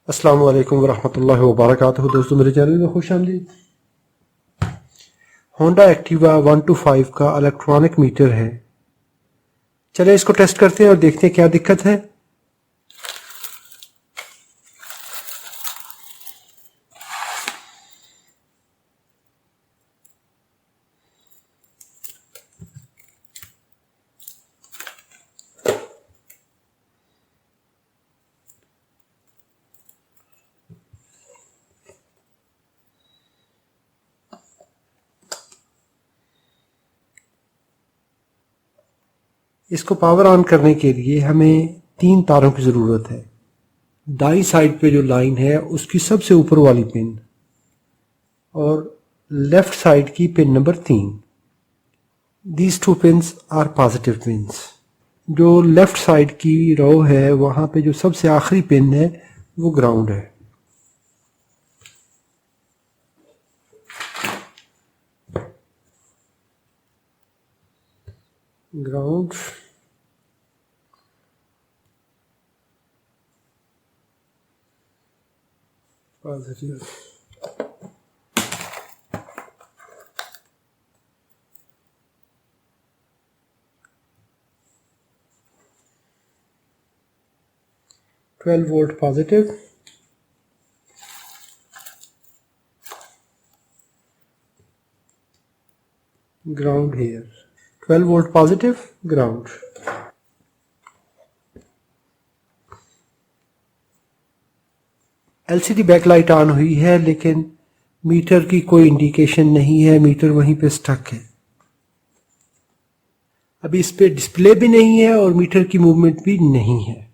अस्सलाम वालेकुम वरहमतुल्लाहि वबरकातुहू। दोस्तों मेरे चैनल में खुश आमदीद। होंडा एक्टिवा 125 का इलेक्ट्रॉनिक मीटर है। चले इसको टेस्ट करते हैं और देखते हैं क्या दिक्कत है। इसको पावर ऑन करने के लिए हमें 3 तारों की ज़रूरत है। दाईं साइड पे जो लाइन है उसकी सबसे ऊपर वाली पिन और लेफ्ट साइड की pin number 3। These 2 pins are positive pins. जो लेफ्ट साइड की रो है वहाँ पे जो सबसे आखिरी पिन है वो ग्राउंड है। Ground positive. Twelve volt positive, ground here, 12 volt positive, ground। LCD backlight on हुई है लेकिन मीटर की कोई इंडिकेशन नहीं है, मीटर वहीं पे स्टक है। अभी इस पे डिस्प्ले भी नहीं है और मीटर की मूवमेंट भी नहीं है।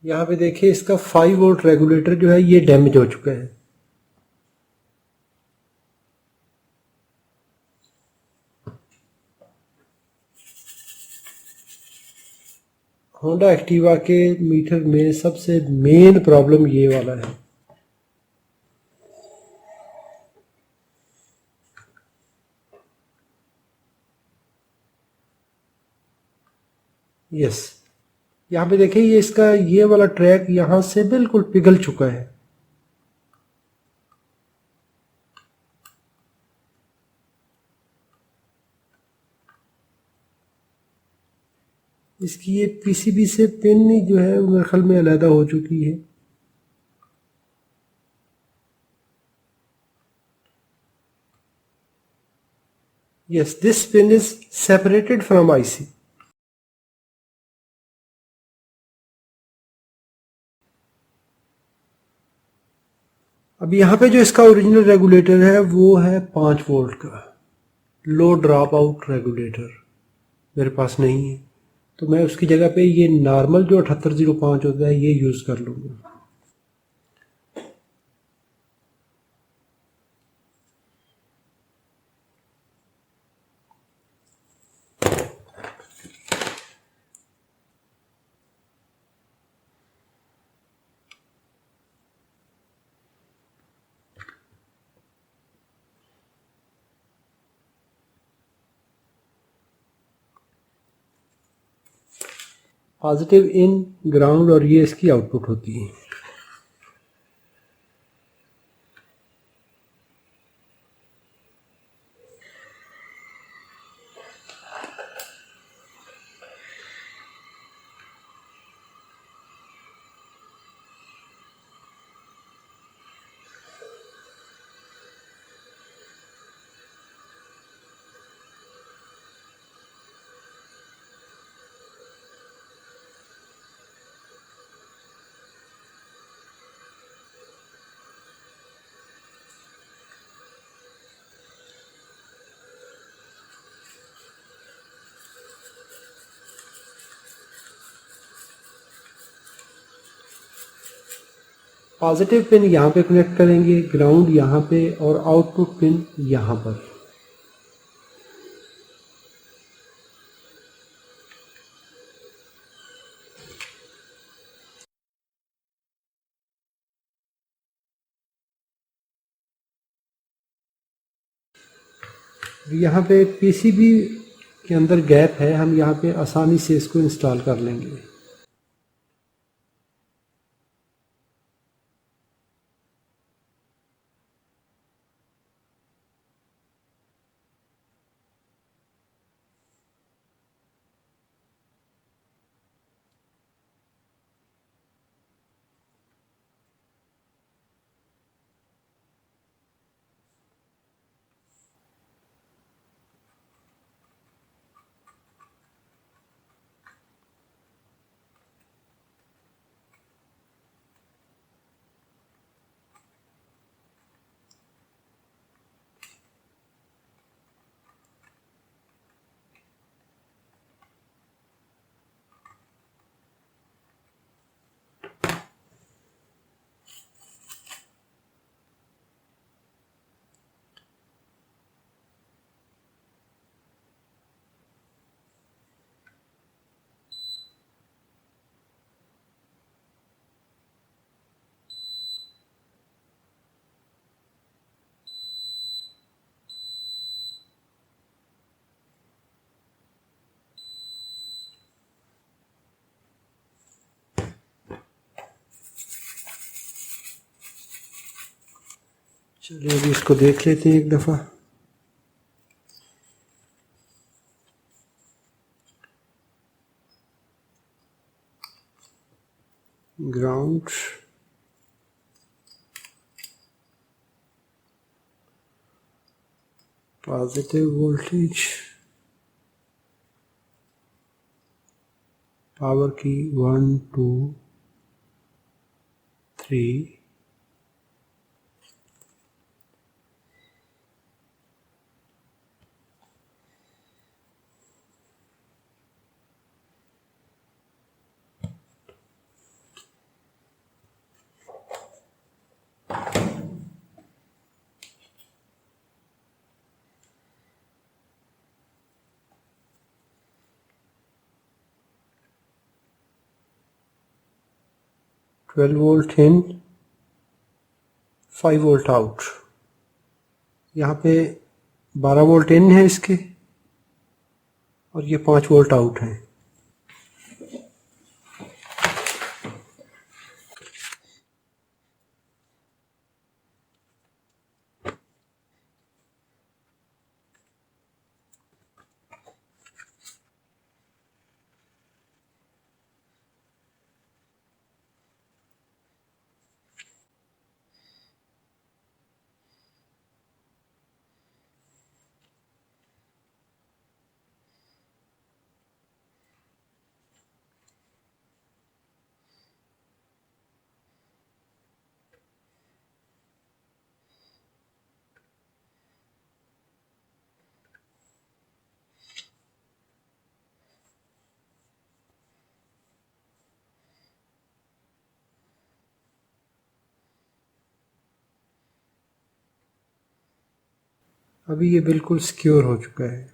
यहाँ पे देखिए इसका 5 वोल्ट रेगुलेटर जो है ये डैमेज हो चुका है। होंडा एक्टिवा के मीटर में सबसे मेन प्रॉब्लम ये वाला है। यस, यहाँ पे देखिए ये इसका ये वाला ट्रैक यहाँ से बिल्कुल पिघल चुका है। इसकी ये पीसीबी से पिन जो है मेरे ख्याल में अलहदा हो चुकी है। Yes, this pin is separated from IC. अब यहाँ पे जो इसका ओरिजिनल रेगुलेटर है वो है 5 वोल्ट का लो ड्रॉप आउट रेगुलेटर, मेरे पास नहीं है, तो मैं उसकी जगह पे ये नॉर्मल जो 7805 होता है ये यूज़ कर लूँगा। पॉजिटिव इन ग्राउंड और ये इसकी आउटपुट होती है। पॉजिटिव पिन यहाँ पे कनेक्ट करेंगे, ग्राउंड यहाँ पे और आउटपुट पिन यहाँ पर। यहाँ पे पीसीबी के अंदर गैप है, हम यहाँ पे आसानी से इसको इंस्टॉल कर लेंगे। चलिए अभी इसको देख लेते हैं एक दफ़ा। ग्राउंड, पॉजिटिव वोल्टेज, पावर की 1 2 3, 12 वोल्ट इन, 5 वोल्ट आउट। यहाँ पे 12 वोल्ट इन है इसके, और ये 5 वोल्ट आउट है। अभी ये बिल्कुल सिक्योर हो चुका है।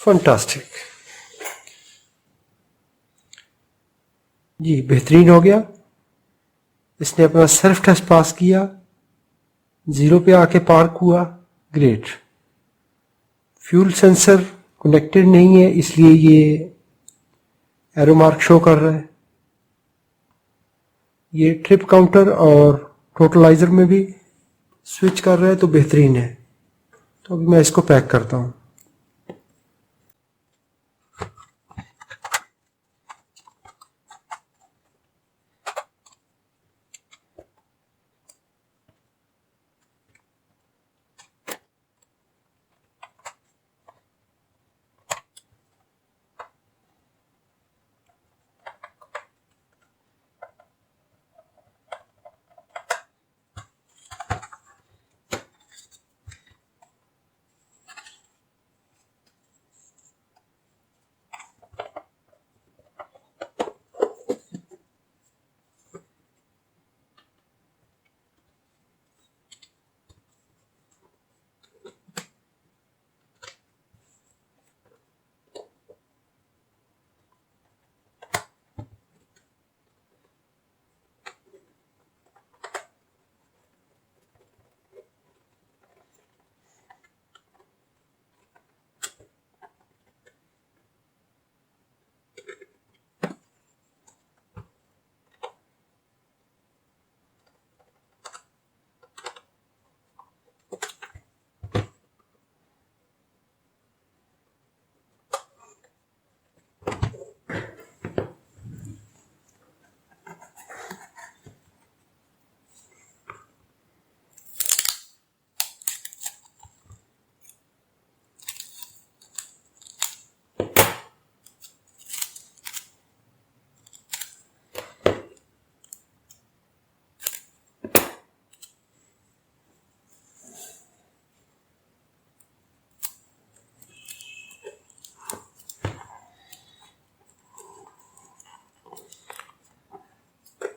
फंटास्टिक, जी बेहतरीन हो गया। इसने अपना सेल्फ टेस्ट पास किया, 0 पे आके पार्क हुआ, ग्रेट। फ्यूल सेंसर कनेक्टेड नहीं है, इसलिए ये एरो मार्क शो कर रहा है। ये ट्रिप काउंटर और टोटलाइजर में भी स्विच कर रहा है, तो बेहतरीन है। तो अभी मैं इसको पैक करता हूँ।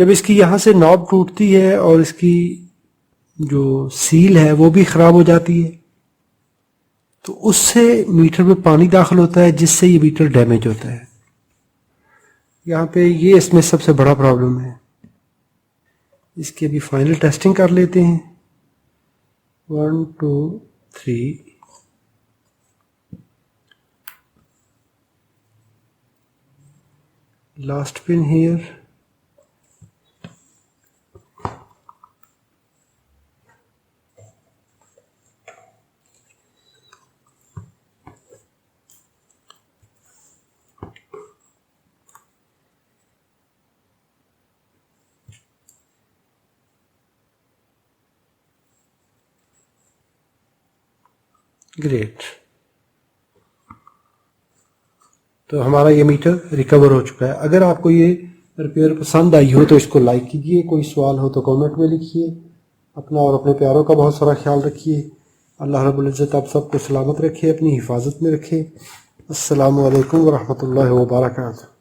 जब इसकी यहाँ से नॉब टूटती है और इसकी जो सील है वो भी ख़राब हो जाती है, तो उससे मीटर में पानी दाखिल होता है, जिससे ये मीटर डैमेज होता है। यहाँ पे ये इसमें सबसे बड़ा प्रॉब्लम है। इसकी अभी फाइनल टेस्टिंग कर लेते हैं। 1 2 3 लास्ट पिन हियर। ग्रेट। तो हमारा ये मीटर रिकवर हो चुका है। अगर आपको ये रिपेयर पसंद आई हो तो इसको लाइक कीजिए, कोई सवाल हो तो कमेंट में लिखिए। अपना और अपने प्यारों का बहुत सारा ख्याल रखिए। अल्लाह रब्बुल इज़्ज़त आप सबको सलामत रखे, अपनी हिफाजत में रखे। अस्सलामु अलैकुम व रहमतुल्लाहि व बरकातहू।